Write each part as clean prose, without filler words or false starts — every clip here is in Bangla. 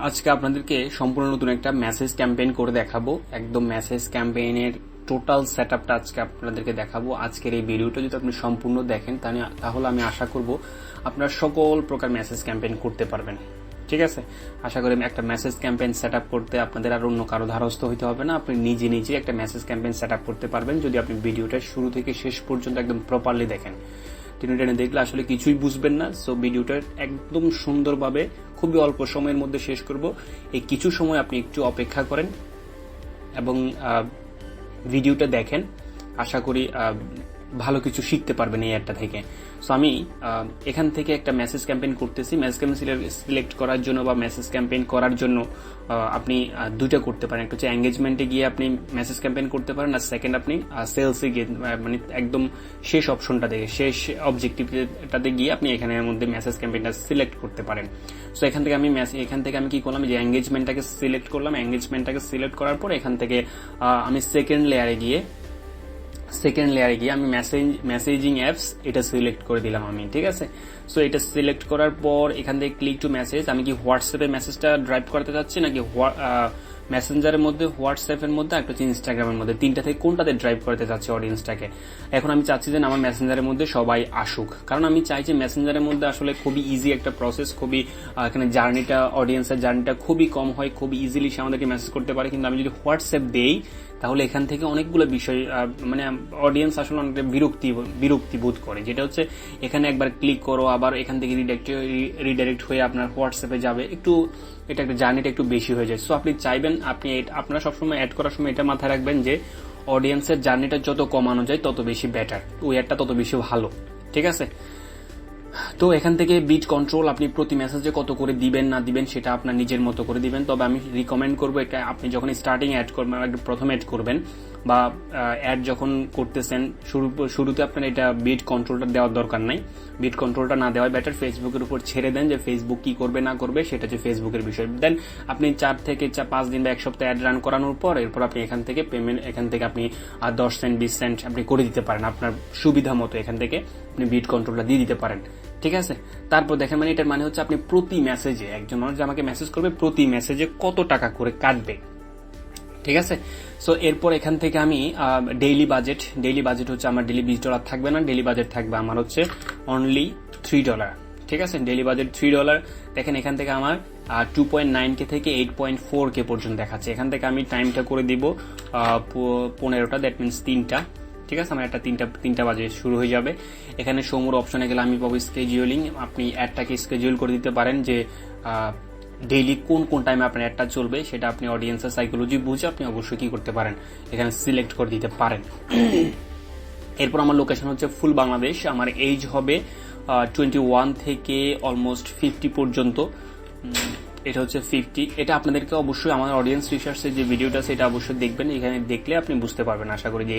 আজকে আপনাদেরকে সম্পূর্ণ নতুন একটা মেসেজ ক্যাম্পেইন করে দেখাবো। একদম মেসেজ ক্যাম্পেইনের টোটাল সেটআপটা আজকে আপনাদেরকে দেখাবো। আজকের এই ভিডিওটা যদি আপনি সম্পূর্ণ দেখেন তাহলে আমি আশা করব আপনারা সকল প্রকার মেসেজ ক্যাম্পেইন করতে পারবেন। ঠিক আছে, আশা করি একটা মেসেজ ক্যাম্পেইন সেটআপ করতে আপনাদের আর অন্য কারো ধারস্থ হইতে হবে না। আপনি নিজে নিজে একটা মেসেজ ক্যাম্পেইন সেটআপ করতে পারবেন যদি আপনি ভিডিওটা শুরু থেকে শেষ পর্যন্ত একদম প্রপারলি দেখেন। টেনে দেখলে আসলে কিছুই বুঝবেন না। সো ভিডিওটা একদম সুন্দরভাবে খুবই অল্প সময়ের মধ্যে শেষ করব। এই কিছু সময় আপনি একটু অপেক্ষা করেন এবং ভিডিওটা দেখেন। আশা করি ভালো কিছু শিখতে পারবেন এই অ্যাডটা থেকে। সো আমি এখান থেকে একটা মেসেজ ক্যাম্পেইন করতেছি। মেসেজ ক্যাম্পেইন সিলেক্ট করার জন্য বা মেসেজ ক্যাম্পেইন করার জন্য আপনি দুইটা করতে পারেন। একটা হচ্ছে এঙ্গেজমেন্টে গিয়ে আপনি মেসেজ ক্যাম্পেইন করতে পারেন, আর সেকেন্ড আপনি সেলসে গিয়ে মানে একদম শেষ অপশনটা থেকে শেষ অবজেক্টিভটাতে গিয়ে আপনি এখানের মধ্যে মেসেজ ক্যাম্পেইনটা সিলেক্ট করতে পারেন। সো এখান থেকে আমি কি করলাম, যে এঙ্গেজমেন্টটাকে সিলেক্ট করলাম। এঙ্গেজমেন্টটাকে সিলেক্ট করার পর এখান থেকে আমি সেকেন্ড লেয়ারে গিয়ে আমি মেসেজিং অ্যাপস এটা সিলেক্ট করে দিলাম আমি। ঠিক আছে, সো এটা সিলেক্ট করার পর এখান থেকে ক্লিক টু মেসেজ। আমি কি হোয়াটসঅ্যাপে মেসেজটা ড্রাইভ করতে চাচ্ছি নাকি মেসেঞ্জারের মধ্যে, হোয়াটসঅ্যাপের মধ্যে, একটা হচ্ছে ইনস্টাগ্রামের মধ্যে, তিনটা থেকে কোনটাতে ড্রাইভ করতে চাচ্ছি অডিয়েন্সটাকে। এখন আমি চাচ্ছি যে আমার মেসেঞ্জারের মধ্যে সবাই আসুক, কারণ আমি চাই যে মেসেঞ্জারের মধ্যে আসলে খুবই ইজি একটা প্রসেস, খুবই এখানে জার্নিটা, অডিয়েন্সের জার্নিটা খুবই কম হয়, খুবই ইজিলি সে আমাদেরকে মেসেজ করতে পারে। কিন্তু আমি যদি হোয়াটসঅ্যাপ দেই তাহলে এখান থেকে অনেকগুলো বিষয় মানে অডিয়েন্স আসলে অনেকটা বিরক্তি বোধ করে, যেটা হচ্ছে এখানে একবার ক্লিক করো আবার এখান থেকে রিডাইরেক্ট হয়ে আপনার হোয়াটসঅ্যাপে যাবে, একটু এটা একটা জার্নিটা একটু বেশি হয়ে যায়। সো আপনি চাইবেন, আপনারা সবসময় অ্যাড করার সময় এটা মাথায় রাখবেন যে অডিয়েন্সের জার্নিটা যত কমানো যায় তত বেশি বেটার, ওই অ্যাডটা তত বেশি ভালো। ঠিক আছে, তো এখান থেকে বিট কন্ট্রোল আপনি প্রতি মেসেজে কত করে দিবেন না দিবেন সেটা আপনার নিজের মতো করে দিবেন। তবে আমি রিকমেন্ড করবো এটা আপনি যখন স্টার্টিং অ্যাড করবেন, প্রথম অ্যাড করবেন বা অ্যাড যখন করতেছেন শুরুতে আপনার এটা বিট কন্ট্রোলটা দেওয়ার দরকার নাই। বিট কন্ট্রোলটা না দেওয়া বেটার। ফেসবুকের উপর ছেড়ে দেন যে ফেসবুক কি করবে না করবে, সেটা হচ্ছে ফেসবুকের বিষয়। দেন আপনি 4 থেকে 5 দিন বা এক সপ্তাহ অ্যাড রান করানোর পর এরপর আপনি এখান থেকে পেমেন্ট, এখান থেকে আপনি 10 সেন্ট 20 সেন্ট আপনি করে দিতে পারেন আপনার সুবিধা মতো। এখান থেকে আপনি বিট কন্ট্রোলটা দিয়ে দিতে পারেন। ঠিক আছে, তারপর দেখেন মানে এটার মানে হচ্ছে আপনি প্রতি মেসেজে, একজন মানুষ আমাকে মেসেজ করবে প্রতি মেসেজে কত টাকা করে কাটবে। ঠিক আছে, সো এরপর এখান থেকে আমি ডেইলি বাজেট হচ্ছে আমার ডেইলি $20 থাকবে না, ডেইলি বাজেট থাকবে আমার হচ্ছে অনলি $3। ঠিক আছে, ডেইলি বাজেট $3। দেখেন এখান থেকে আমার 2.9K থেকে 8.4K পর্যন্ত দেখাচ্ছে। এখান থেকে আমি টাইমটা করে দিব 15টা, দ্যাট মিনস 3টা। ঠিক আছে, আমার একটা 3টা বাজে শুরু হয়ে যাবে। এখানে সমুর অপশনে গেলে আমি পাবো স্কেডিউলিং। আপনি অ্যাডটাকে স্কেডিউল করে দিতে পারেন যে ডেইলি কোন টাইমে আপনার অ্যাডটা চলবে, সেটা আপনি অডিয়েন্সের সাইকোলজি বুঝে আপনি অবশ্যই কি করতে পারেন, এখানে সিলেক্ট করে দিতে পারেন। এরপর আমার লোকেশন হচ্ছে ফুল বাংলাদেশ। আমার এজ হবে 21 থেকে অলমোস্ট 50 পর্যন্ত। এটা হচ্ছে 50। এটা আপনাদেরকে অবশ্যই আমার অডিয়েন্স রিসার্চের যে ভিডিওটা সেটা অবশ্যই দেখবেন। এখানে দেখলে আপনি বুঝতে পারবেন আশা করি যে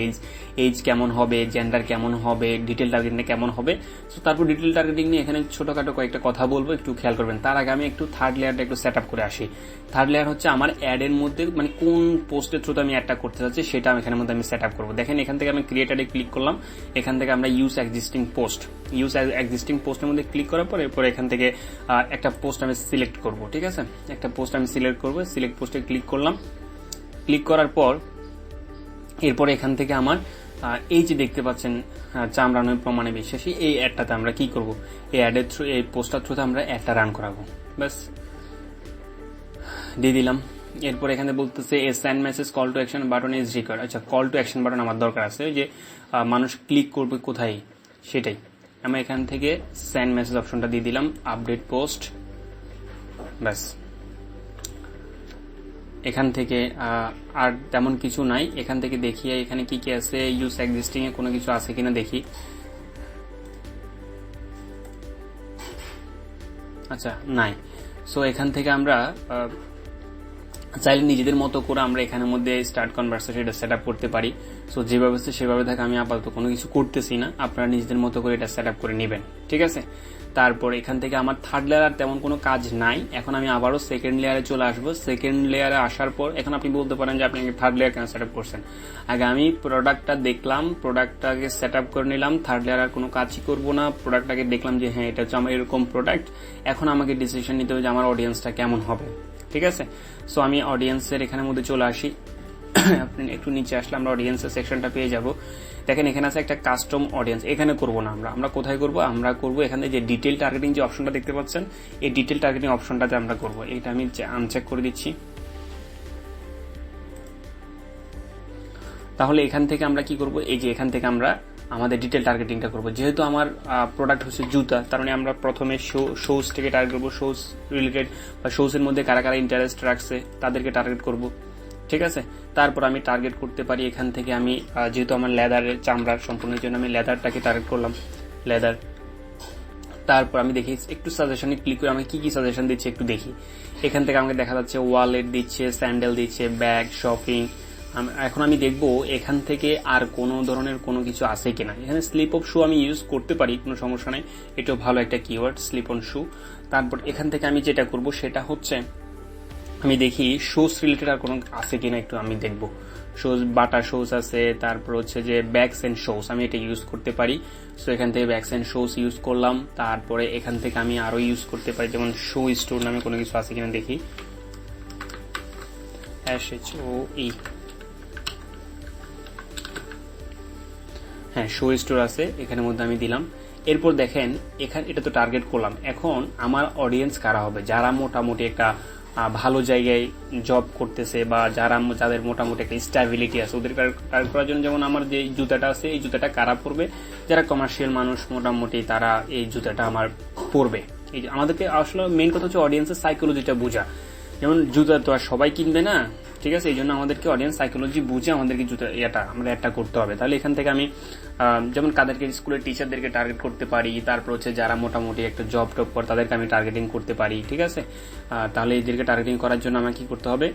এজ কেমন হবে, জেন্ডার কেমন হবে, ডিটেল টার্গেটিং কেমন হবে। সো তারপর ডিটেল টার্গেটিং নিয়ে এখানে ছোটখাটো কয়েকটা কথা বলবো, একটু খেয়াল করবেন। তার আগে আমি একটু থার্ড লেয়ারটা একটু সেট আপ করে আসি। থার্ড লেয়ার হচ্ছে আমার অ্যাডের মধ্যে মানে কোন পোস্টের থ্রুতে আমি অ্যাডটা করতে চাচ্ছি সেটা আমি এখানের মধ্যে আমি সেট আপ করবো। দেখেন এখান থেকে আমি ক্রিয়েটারে ক্লিক করলাম। এখান থেকে আমরা ইউজ এক্সিস্টিং পোস্টের মধ্যে ক্লিক করার পর এরপর এখান থেকে একটা পোস্ট আমি সিলেক্ট করবো। ঠিক আছে, একটা পোস্ট আমি সিলেক্ট করবো। সিলেক্ট পোস্টে ক্লিক করলাম। ক্লিক করার পর এরপর এখান থেকে আমার এই যে দেখতে পাচ্ছেন চামড়া নয় প্রমাণে বিশ্বাসী, এই অ্যাডটাতে আমরা কি করব, এই অ্যাডের থ্রু, এই পোস্টার থ্রুতে আমরা অ্যাডটা রান করাবো। ব্যাস দিয়ে দিলাম। এরপর এখানে বলতেছে a send message call to action button is required. আচ্ছা, কল টু অ্যাকশন বাটন আমার দরকার আছে, যে মানুষ ক্লিক করবে কোথায় সেটাই। আমরা এখান থেকে সেন্ড মেসেজ অপশনটা দিয়ে দিলাম, আপডেট পোস্ট। ব্যাস, এখান থেকে আর তেমন কিছু নাই। এখান থেকে দেখি এখানে কি কি আছে, ইউজ এক্সিস্টিং এ কোনো কিছু আছে কিনা দেখি। আচ্ছা, নাই। সো এখান থেকে আমরা চাইলে নিজেদের মতো করে আমরা এখানের মধ্যে স্টার্ট কনভারসেশন এটা সেট আপ করতে পারি। সো যেভাবে সেভাবে থাকে, আমি আপাতত কোনো কিছু করতেছি না, আপনারা নিজেদের মতো করে এটা সেট আপ করে নেবেন। ঠিক আছে, তারপর এখান থেকে আমার থার্ড লেয়ার তেমন কোনো কাজ নাই। এখন আমি আবারও সেকেন্ড লেয়ারে চলে আসবো। সেকেন্ড লেয়ারে আসার পর এখন আপনি বলতে পারেন যে আপনি থার্ড লেয়ার কেন সেট আপ করছেন। আগে আমি প্রোডাক্টটা দেখলাম, প্রোডাক্টটাকে সেট আপ করে নিলাম, থার্ড লেয়ার আর কোনো কাজই করবো না। প্রোডাক্টটাকে দেখলাম যে হ্যাঁ এটা হচ্ছে আমার এরকম প্রোডাক্ট। এখন আমাকে ডিসিশন নিতে হবে যে আমার অডিয়েন্সটা কেমন হবে, ঠিক আছে। সো আমি অডিয়েন্সের এখানের মধ্যে চলে আসি। আপনি একটু নিচে আসলে আমরা অডিয়েন্সের সেকশনটা পেয়ে যাব। দেখেন এখানে আছে একটা কাস্টম অডিয়েন্স, এখানে করবো না আমরা কোথায় করবো, আমরা করবো এখানে যে ডিটেল টার্গেটিং যে অপশনটা দেখতে পাচ্ছেন, এই ডিটেল টার্গেটিং অপশনটাতে আমরা করবো। এটা আমি আনচেক করে দিচ্ছি। তাহলে এখান থেকে আমরা কি করব, এই যে এখান থেকে আমরা আমাদের ডিটেল টার্গেটিংটা করব। যেহেতু আমার প্রোডাক্ট হচ্ছে জুতা, তার মানে আমরা প্রথমে শোজ থেকে টার্গেট করবো, শোজ রিলেটেড বা শোজের মধ্যে কারা কারা ইন্টারেস্ট রাখছে তাদেরকে টার্গেট করব, ঠিক আছে। তারপর আমি টার্গেট করতে পারি এখান থেকে আমি যেহেতু আমার লেদারের চামড়ার সম্পূর্ণের জন্য আমি লেদারটাকে টার্গেট করলাম, লেদার। তারপর আমি দেখি একটু সাজেশনে ক্লিক করে আমি কি কি সাজেশন দিচ্ছে একটু দেখি। এখান থেকে আমাকে দেখা যাচ্ছে ওয়ালেট দিচ্ছে, স্যান্ডেল দিচ্ছে, ব্যাগ, শপিং। এখন আমি দেখবো এখান থেকে আর কোনো ধরনের কোনো কিছু আছে কিনা। এখানে স্লিপ অফ শু আমি ইউজ করতে পারি, কোনো সমস্যা নেই, এটাও ভালো একটা কিওয়ার্ড, স্লিপ অন শু। তারপর এখান থেকে আমি যেটা করব সেটা হচ্ছে আমি দেখি শোজ রিলেটেড আর কোনো আছে কিনা একটু আমি দেখবো। শোজ, বাটা শোজ আছে, তারপর হচ্ছে যে ব্যাগস এন্ড শোজ, আমি এটা ইউজ করতে পারি। সো এখান থেকে ব্যাগস এন্ড শোজ ইউজ করলাম। তারপরে এখান থেকে আমি আরো ইউজ করতে পারি, যেমন শো স্টোর নামে কোনো কিছু আছে কিনা দেখি। SHOE, হ্যাঁ শো স্টোর আছে, এখানের মধ্যে আমি দিলাম। এরপর দেখেন এখানে এটা তো টার্গেট করলাম। এখন আমার অডিয়েন্স কারা হবে, যারা মোটামুটি একটা ভালো জায়গায় জব করতেছে বা যাদের মোটামুটি একটা স্টেবিলিটি আছে, ওদের টার্গেট করার জন্য। যেমন আমার যে জুতাটা আছে, এই জুতাটা কারা পরবে, যারা কমার্শিয়াল মানুষ মোটামুটি তারা এই জুতাটা আমার পরবে। এই যে আমাদেরকে আসলে মেইন কথা হচ্ছে অডিয়েন্সের সাইকোলজিটা বোঝা। যেমন জুতা তো আর সবাই কিনবে না, ঠিক আছে। এই জন্য আমাদেরকে অডিয়েন্স সাইকোলজি বুঝে আমাদেরকে জুতা আমরা একটা করতে হবে। তাহলে এখান থেকে আমি যেমন কাদেরকে, স্কুলের টিচারদেরকে টার্গেট করতে পারি, তারপর হচ্ছে যারা মোটামুটি একটা জব টপ করে তাদেরকে আমি টার্গেটিং করতে পারি, ঠিক আছে। তাহলে এদেরকে টার্গেটিং করার জন্য আমাকে কি করতে হবে,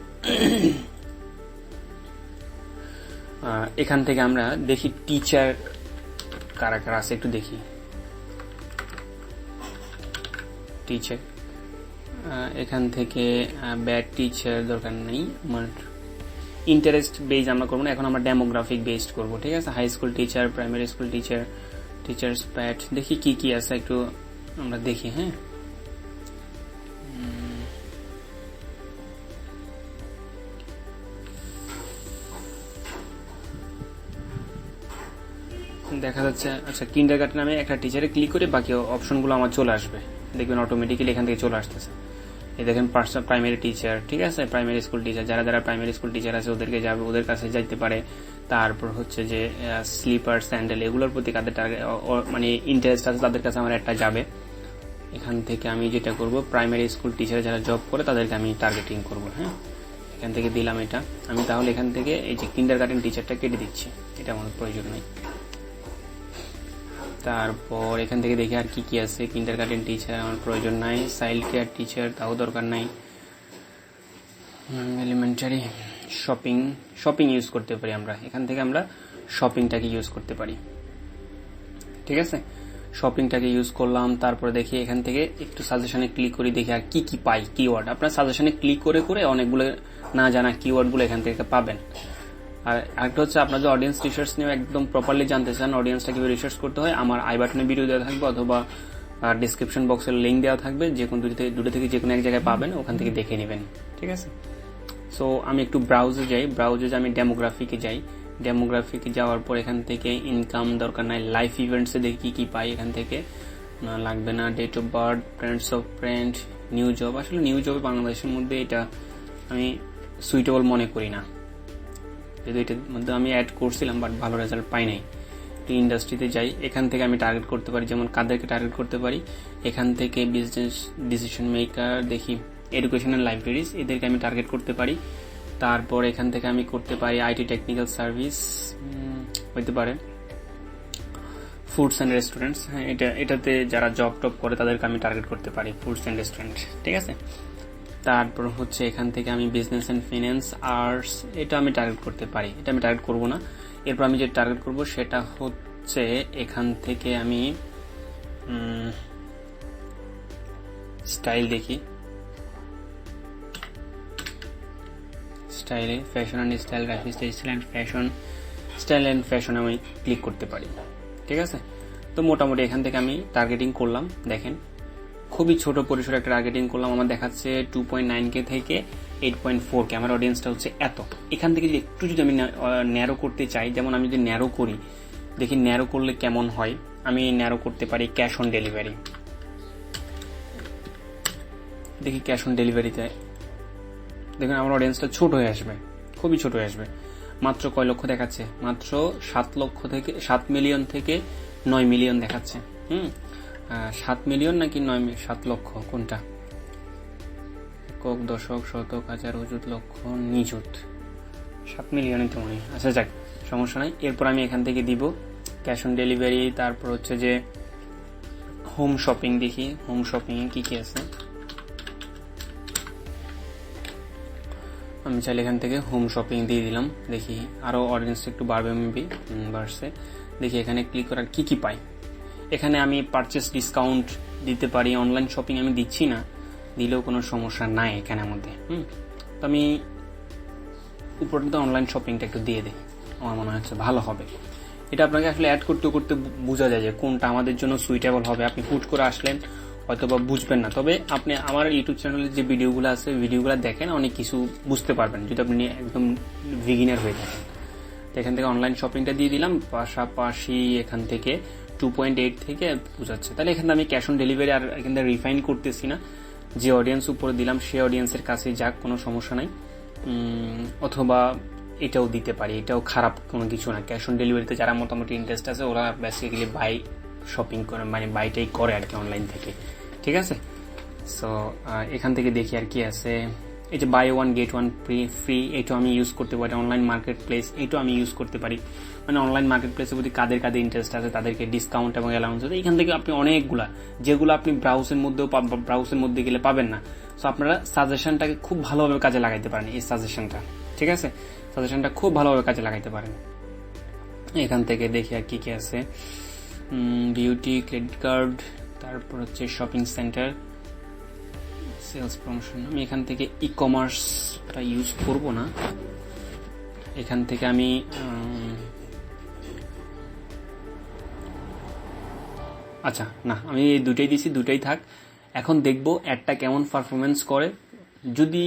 এখান থেকে আমরা দেখি টিচার কারা কারা আছে একটু দেখি। টিচার এখান থেকে ব্যাড টিচার দরকার নেই, আমার ইন্টারেস্ট বেস আমরা করবো না, এখন আমরা ডেমোগ্রাফিক বেসড করবো, ঠিক আছে। High school teacher, primary school teacher, teachers প্যাট, দেখি কি কি আছে একটু আমরা দেখি। হ্যাঁ, দেখা যাচ্ছে আচ্ছা কিন্ডারগার্টেন নামে একটা টিচারে ক্লিক করে বাকি অপশনগুলো আমার চলে আসবে, দেখবেন অটোমেটিক্যালি এখান থেকে চলে আসতেছে। এই দেখেন প্রাইমারি টিচার, ঠিক আছে, প্রাইমারি স্কুল টিচার, যারা যারা প্রাইমারি স্কুল টিচার আছে ওদেরকে যাবে, ওদের কাছে যাইতে পারে। তারপর হচ্ছে যে স্লিপার, স্যান্ডেল, এগুলোর প্রতি কাদের মানে ইন্টারেস্ট আছে তাদের কাছে আমার একটা যাবে। এখান থেকে আমি যেটা করব, প্রাইমারি স্কুল টিচারে যারা জব করে তাদেরকে আমি টার্গেটিং করব। হ্যাঁ, এখান থেকে দিলাম এটা আমি। তাহলে এখান থেকে এই যে কিন্ডারগার্টেন টিচারটা কেটে দিচ্ছি, এটা আমার প্রয়োজন নেই। তারপর এখান থেকে দেখি আর কি কি আছে। কিন্ডারগার্টেন টিচার আমার প্রয়োজন নাই, চাইল্ড কেয়ার টিচার তাও দরকার নাই, এলিমেন্টারি, শপিং ইউজ করতে পারি আমরা। এখান থেকে আমরা শপিংটাকে ইউজ করতে পারি, ঠিক আছে। শপিংটাকে ইউজ করলাম। তারপরে দেখি এখান থেকে একটু সাজেশনে ক্লিক করি, দেখি আর কি কি পাই কিওয়ার্ড। আপনার সাজেশনে ক্লিক করে করে অনেকগুলো না জানা কিওয়ার্ডগুলো এখান থেকে পাবেন। আর একটা হচ্ছে আপনার যে অডিয়েন্স রিসার্চ নিয়ে একদম প্রপারলি জানতে চান, অডিয়েন্সটা কিভাবে রিসার্চ করতে হয়, আমার আই বাটনে ভিডিও দেওয়া থাকবে অথবা ডিসক্রিপশন বক্সের লিঙ্ক দেওয়া থাকবে, যে কোনো দুটো থেকে যে কোনো এক জায়গায় পাবেন, ওখান থেকে দেখে নেবেন, ঠিক আছে। সো আমি একটু ব্রাউজে যাই, আমি ডেমোগ্রাফিকে যাই। ডেমোগ্রাফিকে যাওয়ার পর এখান থেকে ইনকাম দরকার নাই, লাইফ ইভেন্টসে দেখি কি কি পাই এখান থেকে, না লাগবে না। Date of birth, friends of friend, new job, আসলে নিউ জবে বাংলাদেশের মধ্যে এটা আমি সুইটেবল মনে করি না, যেহেতু এটার মধ্যে আমি অ্যাড করছিলাম বাট ভালো রেজাল্ট পাই নাই। ইন্ডাস্ট্রিতে যাই, এখান থেকে আমি টার্গেট করতে পারি, যেমন কাদেরকে টার্গেট করতে পারি, এখান থেকে বিজনেস ডিসিশন মেকার, দেখি এডুকেশনাল লাইব্রেরিজ, এদেরকে আমি টার্গেট করতে পারি। তারপর এখান থেকে আমি করতে পারি আইটি টেকনিক্যাল সার্ভিস, হইতে পারে ফুডস অ্যান্ড রেস্টুরেন্টস, হ্যাঁ এটাতে যারা জব টপ করে তাদেরকে আমি টার্গেট করতে পারি, ফুডস অ্যান্ড রেস্টুরেন্ট, ঠিক আছে। তারপর হচ্ছে এখান থেকে আমি বিজনেস অ্যান্ড ফিন্যান্স, আর্টস, এটা আমি টার্গেট করতে পারি, এটা আমি টার্গেট করব না। এরপর আমি যে টার্গেট করব সেটা হচ্ছে এখান থেকে আমি স্টাইল দেখি, স্টাইলে fashion and style, graphics style and fashion, style and fashion আমি ক্লিক করতে পারি। ঠিক আছে, তো মোটামুটি এখান থেকে আমি টার্গেটিং করলাম। দেখেন খুবই ছোট পরিসরে একটা টার্গেটিং করলাম, আমার দেখাচ্ছে 2.9K থেকে 8.4K, আমার অডিয়েন্সটা হচ্ছে এত। এখান থেকে যদি একটু যদি আমি ন্যারো করতে চাই, যেমন আমি যদি ন্যারো করি, দেখি ন্যারো করলে কেমন হয়। আমি ন্যারো করতে পারি ক্যাশ অন ডেলিভারি, দেখি ক্যাশ অন ডেলিভারিতে দেখুন আমার অডিয়েন্সটা ছোট হয়ে আসবে, খুবই ছোট হয়ে আসবে। মাত্র কয় লক্ষ দেখাচ্ছে, মাত্র 7 মিলিয়ন থেকে 9 মিলিয়ন দেখাচ্ছে। 7 মিলিয়ন নাকি 7 লক্ষ কোনটা? একক, দশক, শতক, হাজার, অযুত, লক্ষ, নিযুত, 7 মিলিয়নই তো মনে হয়। আচ্ছা যাক, সমস্যা নাই। এরপর আমি এখান থেকে দিব ক্যাশ অন ডেলিভারি, তারপর হচ্ছে যে হোম শপিং, দেখি হোম শপিং এ কি কি আছে। আমি চাইলে এখান থেকে হোম শপিং দিয়ে দিলাম, দেখি আরো অডিয়েন্সটা একটু বাড়বে, মেবি বাড়ছে। দেখি এখানে ক্লিক করার কি কি পাই। এখানে আমি পারচেস ডিসকাউন্ট দিতে পারি, অনলাইন শপিং আমি দিচ্ছি না, দিলেও কোনো সমস্যা নাই এখানের মধ্যে। তো আমি উপরটা অনলাইন শপিংটা একটু দিয়ে দিই, আমার মনে হচ্ছে ভালো হবে। এটা আপনাকে আসলে অ্যাড করতে করতে বোঝা যায় যে কোনটা আমাদের জন্য সুইটেবল হবে। আপনি হুট করে আসলেন হয়তো বা বুঝবেন না, তবে আপনি আমার ইউটিউব চ্যানেলের যে ভিডিওগুলো আছে, ভিডিওগুলো দেখেন, অনেক কিছু বুঝতে পারবেন যদি আপনি একদম বিগিনার হয়ে থাকেন। তো এখান থেকে অনলাইন শপিংটা দিয়ে দিলাম, পাশাপাশি এখান থেকে 2.8 থেকে বোঝাচ্ছে। তাহলে এখানে আমি ক্যাশ অন ডেলিভারি আর এখান থেকে রিফাইন করতেছি না, যে অডিয়েন্স উপরে দিলাম সেই অডিয়েন্সের কাছে যাক, কোনো সমস্যা নাই। অথবা এটাও দিতে পারি, এটাও খারাপ কোনো কিছু না। ক্যাশ অন ডেলিভারিতে যারা মোটামুটি ইন্টারেস্ট আছে ওরা বেসিক্যালি বাই শপিং করে, মানে বাইটাই করে আর কি অনলাইন থেকে। ঠিক আছে, সো এখান থেকে দেখি আর কি আছে। এই যে buy one get one free, এটাও আমি ইউজ করতে পারি। অনলাইন মার্কেট প্লেস, এটাও আমি ইউজ করতে পারি। মানে অনলাইন মার্কেট প্লেসের প্রতি কাদের ইন্টারেস্ট আছে তাদেরকে ডিসকাউন্ট এবং অ্যালাউন্স আছে। এখান থেকে আপনি অনেকগুলা, যেগুলো আপনি ব্রাউজের মধ্যে গেলে পাবেন না। সো আপনারা সাজেশনটাকে খুব ভালোভাবে কাজে লাগাইতে পারেন, এই সাজেশনটা। ঠিক আছে, সাজেশনটা খুব ভালোভাবে কাজে লাগাইতে পারেন। এখান থেকে দেখি আর কি কি আছে। বিউটি, ক্রেডিট কার্ড, তারপর হচ্ছে শপিং সেন্টার, সেলস প্রমোশন। আমি এখান থেকে ই কমার্সটা ইউজ করব না, এখান থেকে আমি আচ্ছা না, আমি এই দুটাই দিছি, দুটাই থাক। এখন দেখব অ্যাডটা কেমন পারফরমেন্স করে। যদি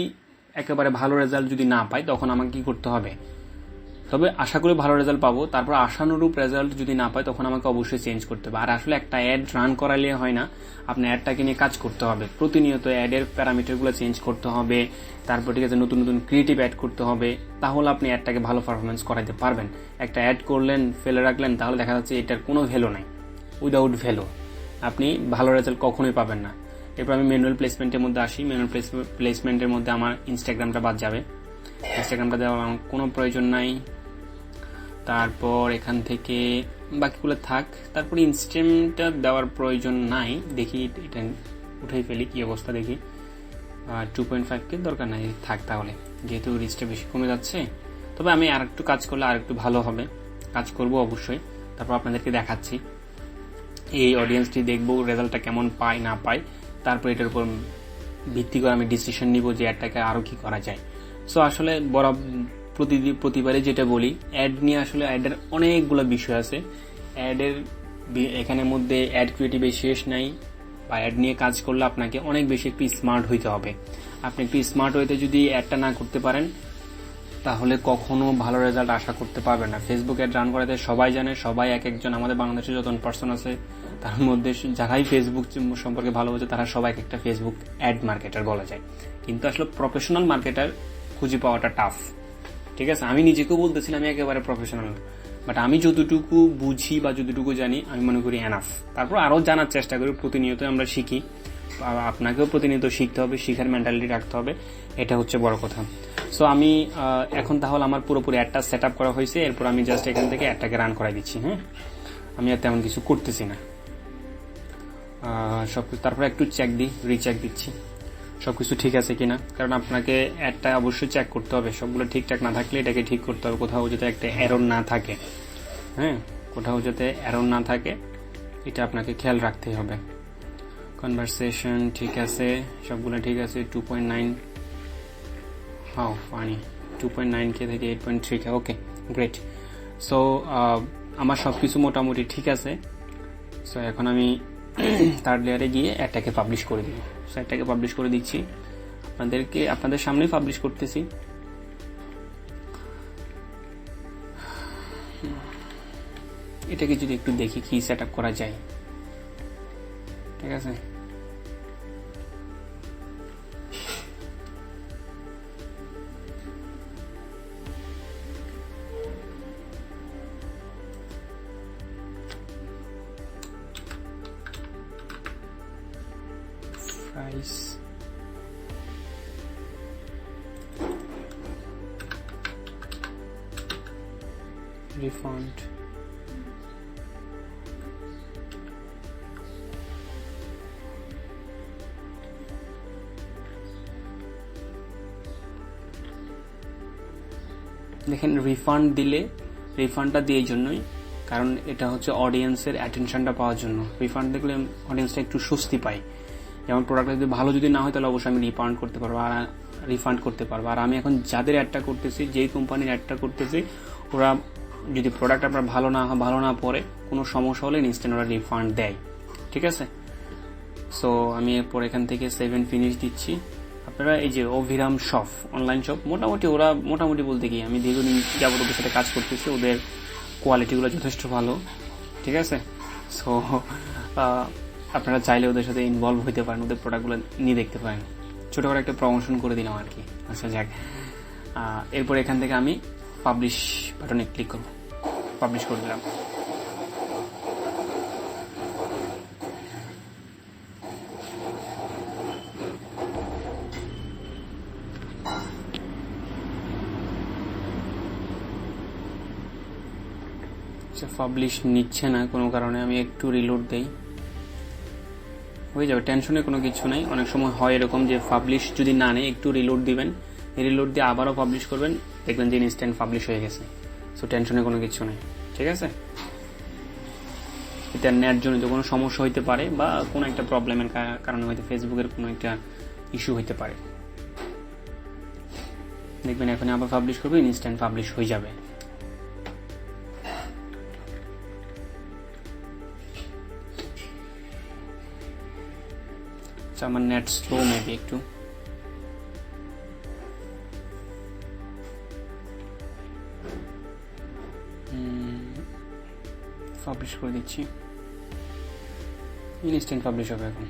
একেবারে ভালো রেজাল্ট যদি না পাই, তখন আমাকে কি করতে হবে, তবে আশা করি ভালো রেজাল্ট পাবো। তারপর আশানুরূপ রেজাল্ট যদি না পাই, তখন আমাকে অবশ্যই চেঞ্জ করতে হবে। আর আসলে একটা অ্যাড রান করালে হয় না, আপনার অ্যাডটাকে নিয়ে কাজ করতে হবে। প্রতিনিয়ত অ্যাডের প্যারামিটারগুলো চেঞ্জ করতে হবে, তারপর ঠিক আছে নতুন নতুন ক্রিয়েটিভ অ্যাড করতে হবে, তাহলে আপনি অ্যাডটাকে ভালো পারফরমেন্স করাইতে পারবেন। একটা অ্যাড করলেন, ফেলে রাখলেন, তাহলে দেখা যাচ্ছে এটার কোনো ভ্যালু নাই, উইদাউট ভ্যালু আপনি ভালো রেজাল্ট কখনোই পাবেন না। এরপর আমি ম্যানুয়াল প্লেসমেন্টের মধ্যে আসি। ম্যানুয়াল প্লেসমেন্টের মধ্যে আমার ইনস্টাগ্রামটা বাদ যাবে, ইনস্টাগ্রামটা দেওয়ার আমার কোনো প্রয়োজন নাই। তারপর এখান থেকে বাকিগুলো থাক, তারপর ইনস্টাগ্রামটা দেওয়ার প্রয়োজন নাই। দেখি এটা উঠাই ফেলি কি অবস্থা দেখি। 2.5K দরকার নাই, থাক তাহলে, যেহেতু রিচটা বেশি কমে যাচ্ছে। তবে আমি আর একটু কাজ করলে আর একটু ভালো হবে, কাজ করব অবশ্যই। তারপর আপনাদেরকে দেখাচ্ছি এই অডিয়েন্সটি, দেখবো রেজাল্টটা কেমন পাই না পাই, তারপর এটার উপর ভিত্তি করে আমি ডিসিশন নিব যে অ্যাডটাকে আরো কি করা যায়। সো আসলে প্রতিবারে যেটা বলি, অ্যাড নিয়ে আসলে অ্যাডের অনেকগুলো বিষয় আছে। অ্যাডের এখানের মধ্যে অ্যাড ক্রিয়েটিভে শেষ নাই, বা অ্যাড নিয়ে কাজ করলে আপনাকে অনেক বেশি একটু স্মার্ট হইতে হবে। আপনি একটু স্মার্ট হইতে যদি অ্যাডটা না করতে পারেন, তাহলে কখনো ভালো রেজাল্ট আশা করতে পারবেন না। ফেসবুক অ্যাড রান করাতে সবাই জানে, সবাই এক একজন, আমাদের বাংলাদেশে যত পার্সন আছে তার মধ্যে যারাই ফেসবুক সম্পর্কে ভালো বোঝে তারা সবাই একটা ফেসবুক অ্যাড মার্কেটার বলা যায়। কিন্তু আসলে প্রফেশনাল মার্কেটার খুঁজে পাওয়াটা টাফ। ঠিক আছে, আমি নিজেকেও বলতেছি আমি একেবারে প্রফেশনাল, বাট আমি যতটুকু বুঝি বা যতটুকু জানি আমি মনে করি এনাফ। তারপর আরো জানার চেষ্টা করি, প্রতিনিয়ত আমরা শিখি, আপনাকেও প্রতিনিয়ত শিখতে হবে, শিখার মেন্টালিটি রাখতে হবে, এটা হচ্ছে বড় কথা। সো আমি এখন তাহলে আমার পুরোপুরি অ্যাডটা সেট আপ করা হয়েছে। এরপর আমি জাস্ট এখান থেকে অ্যাডটাকে রান করাই দিচ্ছি। হ্যাঁ, আমি আর তেমন কিছু করতেছি না সবকিছু। তারপর একটু রিচেক দিচ্ছি সবকিছু ঠিক আছে কিনা, কারণ আপনাকে অ্যাডটা অবশ্যই চেক করতে হবে। সবগুলো ঠিকঠাক না থাকলে এটাকে ঠিক করতে হবে, কোথাও যাতে একটা এরর না থাকে। হ্যাঁ, কোথাও যাতে এরর না থাকে, এটা আপনাকে খেয়াল রাখতেই হবে। কনভারসেশন ঠিক আছে, সবগুলো ঠিক আছে। 2.9 হাউ ফানি, 2.9K থেকে 8.3K। ওকে, গ্রেট। সো আমার সব কিছু মোটামুটি ঠিক আছে। সো এখন আমি থার্ড লেয়ারে গিয়ে অ্যাডটাকে পাবলিশ করে দিই। সো অ্যাডটাকে পাবলিশ করে দিচ্ছি, আপনাদের সামনেই পাবলিশ করতেছি। এটাকে যদি একটু দেখি কি সেট আপ করা যায়, ঠিক আছে। প্রাইস, রিফান্ড, দেখেন রিফান্ড দিলে, রিফান্ডটা দিয়ে এই জন্যই কারণ এটা হচ্ছে অডিয়েন্সের অ্যাটেনশনটা পাওয়ার জন্য। রিফান্ড দেখলে অডিয়েন্সটা একটু স্বস্তি পায়। যেমন প্রোডাক্টটা যদি ভালো যদি না হয় তাহলে অবশ্যই আমি রিফান্ড করতে পারবো আর রিফান্ড করতে পারবো। আর আমি এখন যাদের অ্যাডটা করতেছি, যেই কোম্পানির অ্যাডটা করতেছি, ওরা যদি প্রোডাক্ট আপনার ভালো না পড়ে, কোনো সমস্যা হলে ইনস্ট্যান্ট ওরা রিফান্ড দেয়, ঠিক আছে। সো আমি এরপর এখান থেকে 7 ফিনিশ দিচ্ছি। আপনারা এই যে অভিরাম শপ, অনলাইন শপ, মোটামুটি বলতে কি আমি দীর্ঘদিন যাবত ওদের সাথে কাজ করতেছি, ওদের কোয়ালিটিগুলো যথেষ্ট ভালো, ঠিক আছে। সো আপনারা চাইলে ওদের সাথে ইনভলভ হতে পারেন, ওদের প্রোডাক্টগুলো নিয়ে দেখতে পারেন। ছোটো করে একটা প্রমোশন করে দিলাম আর কি। আচ্ছা যাক, এরপর এখান থেকে আমি পাবলিশ বাটনে ক্লিক করব, পাবলিশ করে দিলাম। পাবলিশ নিচ্ছে না কোনো কারণে, আমি একটু রিলোড দেই, হয়ে যাবে, টেনশনের কোনো কিছু নাই। অনেক সময় হয় এরকম যে পাবলিশ যদি না নেয়, একটু রিলোড দিবেন, রিলোড দিয়ে আবারও পাবলিশ করবেন, দেখবেন যে ইনস্ট্যান্ট পাবলিশ হয়ে গেছে। সো টেনশনের কোনো কিছু নেই, ঠিক আছে। এটা নেট জনিত কোনো সমস্যা হইতে পারে বা কোনো একটা প্রবলেমের কারণে হয়তো ফেসবুকের কোনো একটা ইস্যু হইতে পারে। দেখবেন এখন আবার পাবলিশ করবে, ইনস্ট্যান্ট পাবলিশ হয়ে যাবে। আমার নেট স্লো মেবি একটু, পাবলিশ করে দিচ্ছি, ইনস্ট্যান্ট পাবলিশ হবে এখন,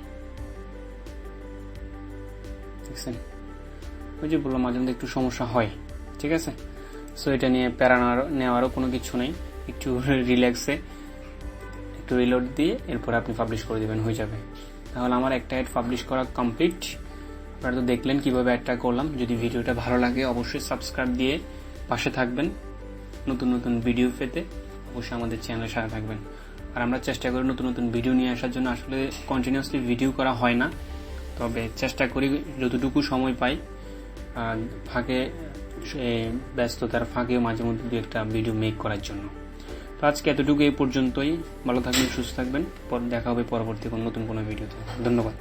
দেখছেন। ওই যে বললাম মাঝে মধ্যে একটু সমস্যা হয়, ঠিক আছে। সো এটা নিয়ে প্যারা নেওয়ারও কোনো কিছু নেই, একটু রিল্যাক্সে একটু রিলোড দিয়ে এরপর আপনি পাবলিশ করে দেবেন, হয়ে যাবে। তাহলে আমার একটা অ্যাড পাবলিশ করা কমপ্লিট। আপনারা তো দেখলেন কিভাবে অ্যাডটা করলাম। যদি ভিডিওটা ভালো লাগে অবশ্যই সাবস্ক্রাইব দিয়ে পাশে থাকবেন, নতুন নতুন ভিডিও পেতে অবশ্যই আমাদের চ্যানেলের সাথে থাকবেন। আর আমরা চেষ্টা করি নতুন নতুন ভিডিও নিয়ে আসার জন্য। আসলে কন্টিনিউয়াসলি ভিডিও করা হয় না, তবে চেষ্টা করি যতটুকু সময় পাই, ফাঁকে ব্যস্ততার ফাঁকেও মাঝে মধ্যে দু একটা ভিডিও মেক করার জন্য। তো আজকে এতটুকু, এই পর্যন্তই। ভালো থাকবেন, সুস্থ থাকবেন, দেখা হবে পরবর্তী নতুন কোনো ভিডিওতে। ধন্যবাদ।